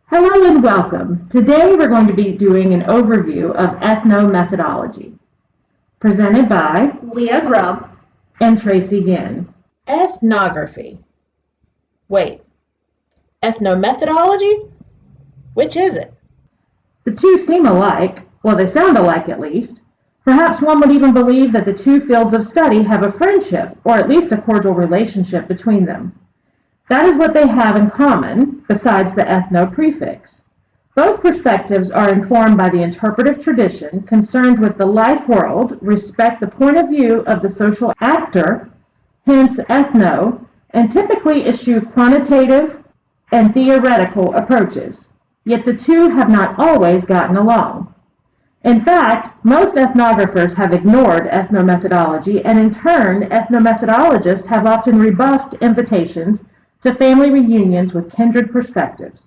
Hello and welcome. Today we're going to be doing an overview of ethnomethodology, presented by Leah Grubb and Tracy Ginn. Ethnography. Wait, ethnomethodology? Which is it? The two seem alike, well they sound alike at least. Perhaps one would even believe that the two fields of study have a friendship, or at least a cordial relationship between them. That is what they have in common, besides the ethno prefix. Both perspectives are informed by the interpretive tradition concerned with the life world, respect the point of view of the social actor, hence ethno, and typically issue quantitative and theoretical approaches. Yet the two have not always gotten along. In fact, most ethnographers have ignored ethnomethodology, and in turn, ethnomethodologists have often rebuffed invitations to family reunions with kindred perspectives.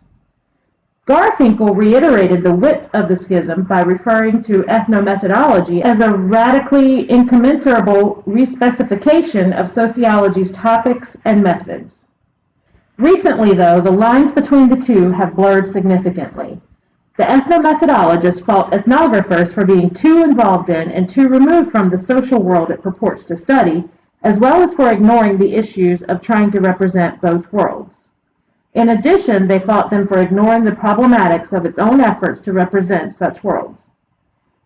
Garfinkel reiterated the width of the schism by referring to ethnomethodology as a radically incommensurable respecification of sociology's topics and methods. Recently, though, the lines between the two have blurred significantly. The ethnomethodologists fault ethnographers for being too involved in and too removed from the social world it purports to study, as well as for ignoring the issues of trying to represent both worlds. In addition, they fault them for ignoring the problematics of its own efforts to represent such worlds.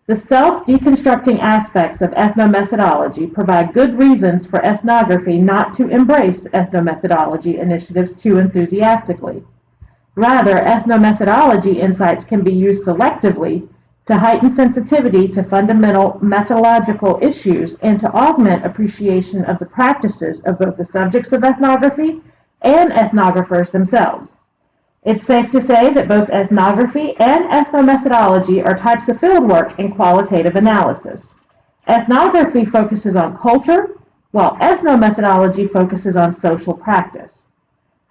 The self-deconstructing aspects of ethnomethodology provide good reasons for ethnography not to embrace ethnomethodology initiatives too enthusiastically. Rather, ethnomethodology insights can be used selectively to heighten sensitivity to fundamental methodological issues and to augment appreciation of the practices of both the subjects of ethnography and ethnographers themselves. It's safe to say that both ethnography and ethnomethodology are types of fieldwork and qualitative analysis. Ethnography focuses on culture, while ethnomethodology focuses on social practice.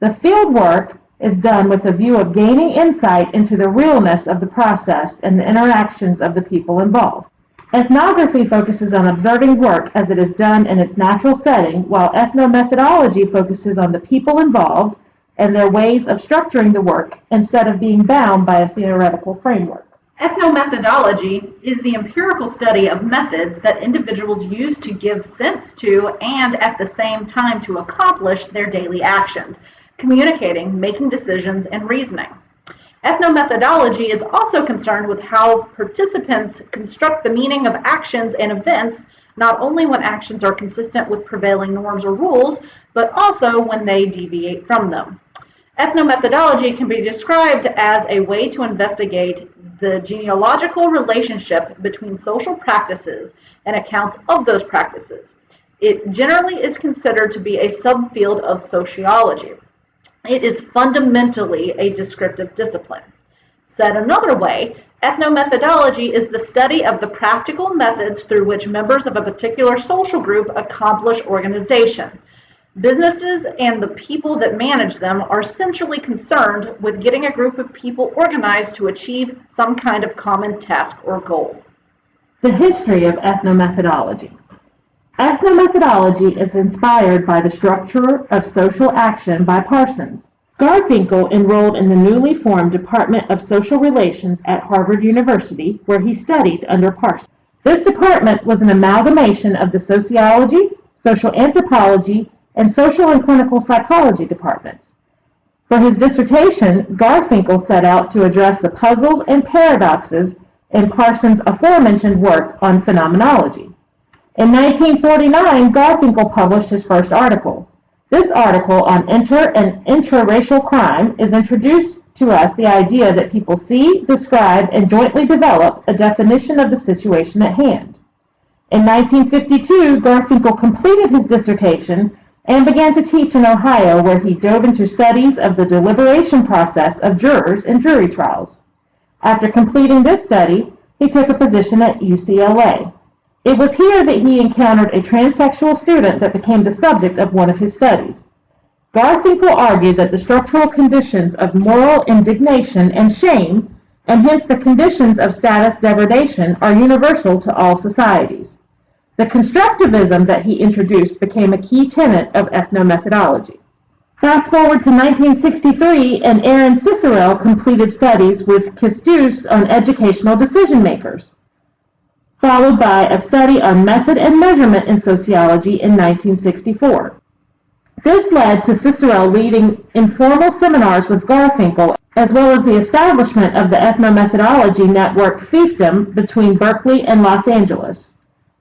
The fieldwork is done with a view of gaining insight into the realness of the process and the interactions of the people involved. Ethnography focuses on observing work as it is done in its natural setting, while ethnomethodology focuses on the people involved and their ways of structuring the work instead of being bound by a theoretical framework. Ethnomethodology is the empirical study of methods that individuals use to give sense to and at the same time to accomplish their daily actions, communicating, making decisions, and reasoning. Ethnomethodology is also concerned with how participants construct the meaning of actions and events, not only when actions are consistent with prevailing norms or rules, but also when they deviate from them. Ethnomethodology can be described as a way to investigate the genealogical relationship between social practices and accounts of those practices. It generally is considered to be a subfield of sociology. It is fundamentally a descriptive discipline. Said another way, ethnomethodology is the study of the practical methods through which members of a particular social group accomplish organization. Businesses and the people that manage them are essentially concerned with getting a group of people organized to achieve some kind of common task or goal. The history of ethnomethodology. Ethnomethodology is inspired by the structure of social action by Parsons. Garfinkel enrolled in the newly formed Department of Social Relations at Harvard University, where he studied under Parsons. This department was an amalgamation of the sociology, social anthropology, and social and clinical psychology departments. For his dissertation, Garfinkel set out to address the puzzles and paradoxes in Parsons' aforementioned work on phenomenology. In 1949, Garfinkel published his first article. This article on inter- and intraracial crime is introduced to us the idea that people see, describe, and jointly develop a definition of the situation at hand. In 1952, Garfinkel completed his dissertation and began to teach in Ohio, where he dove into studies of the deliberation process of jurors in jury trials. After completing this study, he took a position at UCLA. It was here that he encountered a transsexual student that became the subject of one of his studies. Garfinkel argued that the structural conditions of moral indignation and shame, and hence the conditions of status degradation, are universal to all societies. The constructivism that he introduced became a key tenet of ethnomethodology. Fast forward to 1963, and Aaron Cicerel completed studies with Kistus on educational decision makers, followed by a study on method and measurement in sociology in 1964. This led to Cicerel leading informal seminars with Garfinkel, as well as the establishment of the ethnomethodology network fiefdom between Berkeley and Los Angeles.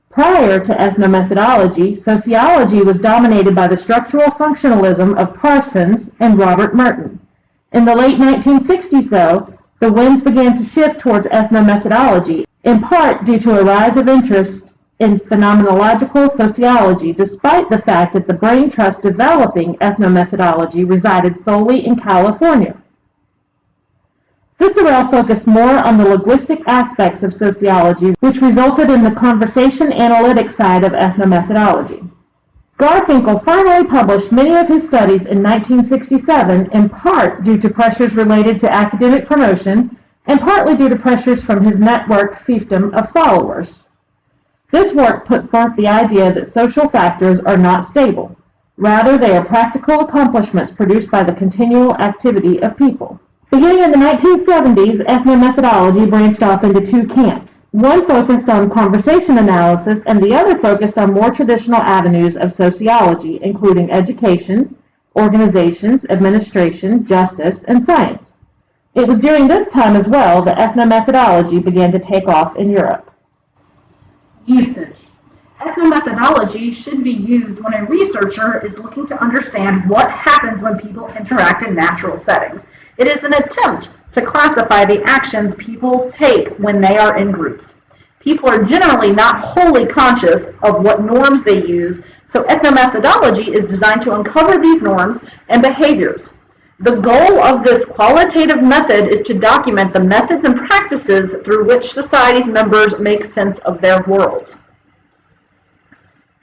Prior to ethnomethodology, sociology was dominated by the structural functionalism of Parsons and Robert Merton. In the late 1960s, though, the winds began to shift towards ethnomethodology, in part due to a rise of interest in phenomenological sociology, despite the fact that the brain trust developing ethnomethodology resided solely in California. Cicerel focused more on the linguistic aspects of sociology, which resulted in the conversation analytic side of ethnomethodology. Garfinkel finally published many of his studies in 1967, in part due to pressures related to academic promotion, and partly due to pressures from his network fiefdom of followers. This work put forth the idea that social factors are not stable. Rather, they are practical accomplishments produced by the continual activity of people. Beginning in the 1970s, ethnomethodology branched off into two camps. One focused on conversation analysis, and the other focused on more traditional avenues of sociology, including education, organizations, administration, justice, and science. It was during this time as well that ethnomethodology began to take off in Europe. Usage. Ethnomethodology should be used when a researcher is looking to understand what happens when people interact in natural settings. It is an attempt to classify the actions people take when they are in groups. People are generally not wholly conscious of what norms they use, so ethnomethodology is designed to uncover these norms and behaviors. The goal of this qualitative method is to document the methods and practices through which society's members make sense of their worlds.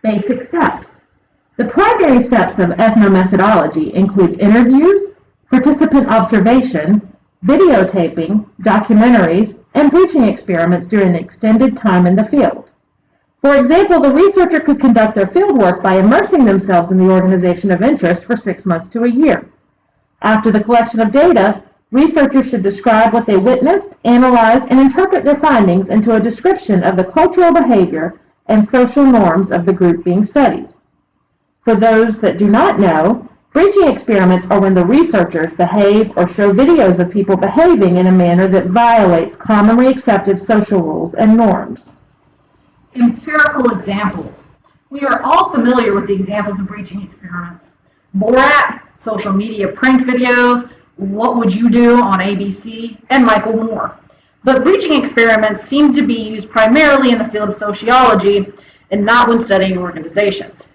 Basic steps. The primary steps of ethnomethodology include interviews, participant observation, videotaping, documentaries, and breaching experiments during an extended time in the field. For example, the researcher could conduct their fieldwork by immersing themselves in the organization of interest for 6 months to a year. After the collection of data, researchers should describe what they witnessed, analyze, and interpret their findings into a description of the cultural behavior and social norms of the group being studied. For those that do not know, breaching experiments are when the researchers behave or show videos of people behaving in a manner that violates commonly accepted social rules and norms. Empirical examples. We are all familiar with the examples of breaching experiments. Borat, social media prank videos, What Would You Do on ABC, and Michael Moore. But breaching experiments seem to be used primarily in the field of sociology and not when studying organizations.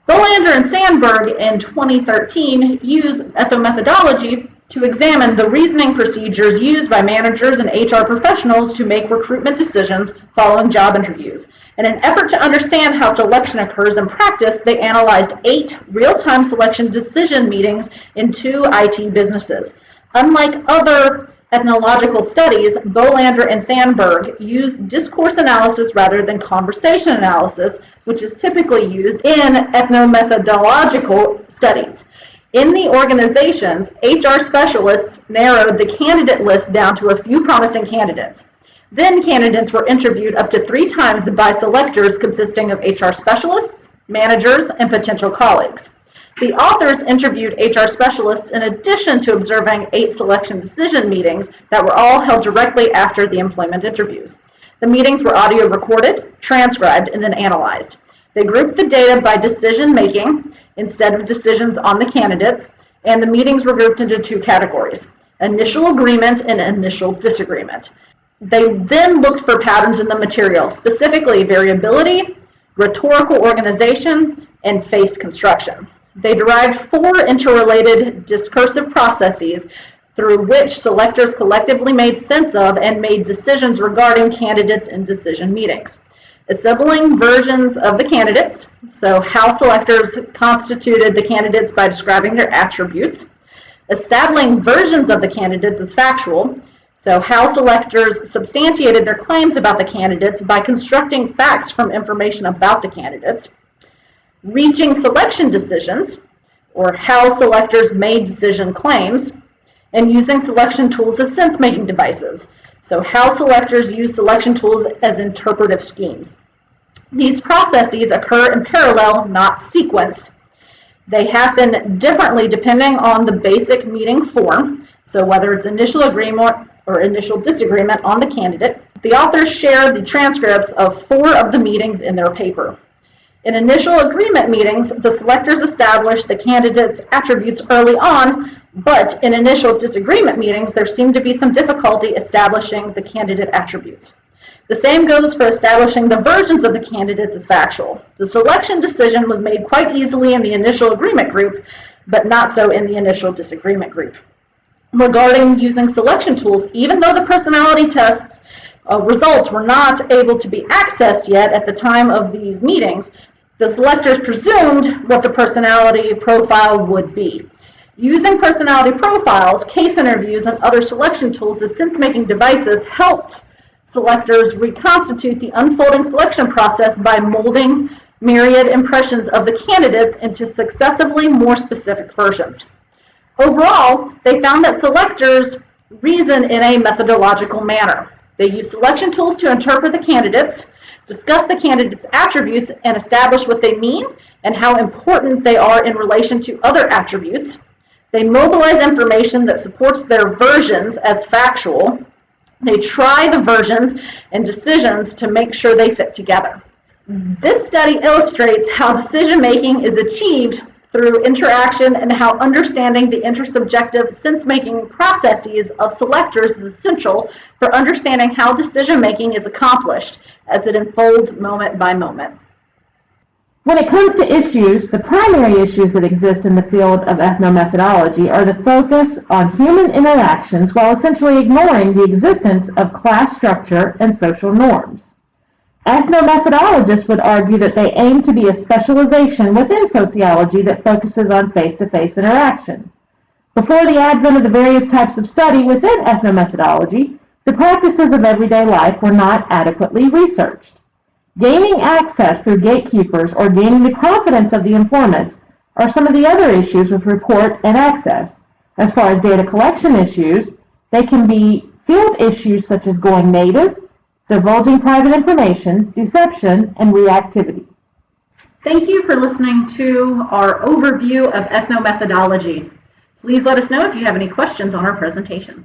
Bolander and Sandberg in 2013 used ethnomethodology to examine the reasoning procedures used by managers and HR professionals to make recruitment decisions following job interviews. In an effort to understand how selection occurs in practice, they analyzed 8 real-time selection decision meetings in 2 IT businesses. Unlike other ethnological studies, Bolander and Sandberg used discourse analysis rather than conversation analysis, which is typically used in ethnomethodological studies. In the organizations, HR specialists narrowed the candidate list down to a few promising candidates. Then candidates were interviewed up to 3 times by selectors consisting of HR specialists, managers, and potential colleagues. The authors interviewed HR specialists in addition to observing 8 selection decision meetings that were all held directly after the employment interviews. The meetings were audio recorded, transcribed, and then analyzed. They grouped the data by decision making instead of decisions on the candidates, and the meetings were grouped into 2 categories: initial agreement and initial disagreement. They then looked for patterns in the material, specifically variability, rhetorical organization, and face construction. They derived 4 interrelated discursive processes through which selectors collectively made sense of and made decisions regarding candidates in decision meetings. Assembling versions of the candidates, so how selectors constituted the candidates by describing their attributes. Establishing versions of the candidates as factual, so how selectors substantiated their claims about the candidates by constructing facts from information about the candidates. Reaching selection decisions, or how selectors made decision claims, and using selection tools as sense-making devices. So how selectors use selection tools as interpretive schemes. These processes occur in parallel, not sequence. They happen differently depending on the basic meeting form, so whether it's initial agreement or initial disagreement on the candidate. The authors share the transcripts of 4 of the meetings in their paper. In initial agreement meetings, the selectors establish the candidate's attributes early on, but in initial disagreement meetings, there seemed to be some difficulty establishing the candidate attributes. The same goes for establishing the versions of the candidates as factual. The selection decision was made quite easily in the initial agreement group, but not so in the initial disagreement group. Regarding using selection tools, even though the personality tests results were not able to be accessed yet at the time of these meetings, the selectors presumed what the personality profile would be. Using personality profiles, case interviews, and other selection tools as sense-making devices helped selectors reconstitute the unfolding selection process by molding myriad impressions of the candidates into successively more specific versions. Overall, they found that selectors reason in a methodological manner. They use selection tools to interpret the candidates, discuss the candidates' attributes, and establish what they mean and how important they are in relation to other attributes. They mobilize information that supports their versions as factual. They try the versions and decisions to make sure they fit together. This study illustrates how decision-making is achieved through interaction and how understanding the intersubjective sense-making processes of selectors is essential for understanding how decision-making is accomplished as it unfolds moment by moment. When it comes to issues, the primary issues that exist in the field of ethnomethodology are the focus on human interactions while essentially ignoring the existence of class structure and social norms. Ethnomethodologists would argue that they aim to be a specialization within sociology that focuses on face-to-face interaction. Before the advent of the various types of study within ethnomethodology, the practices of everyday life were not adequately researched. Gaining access through gatekeepers or gaining the confidence of the informants are some of the other issues with report and access. As far as data collection issues, they can be field issues such as going native, divulging private information, deception, and reactivity. Thank you for listening to our overview of ethnomethodology. Please let us know if you have any questions on our presentation.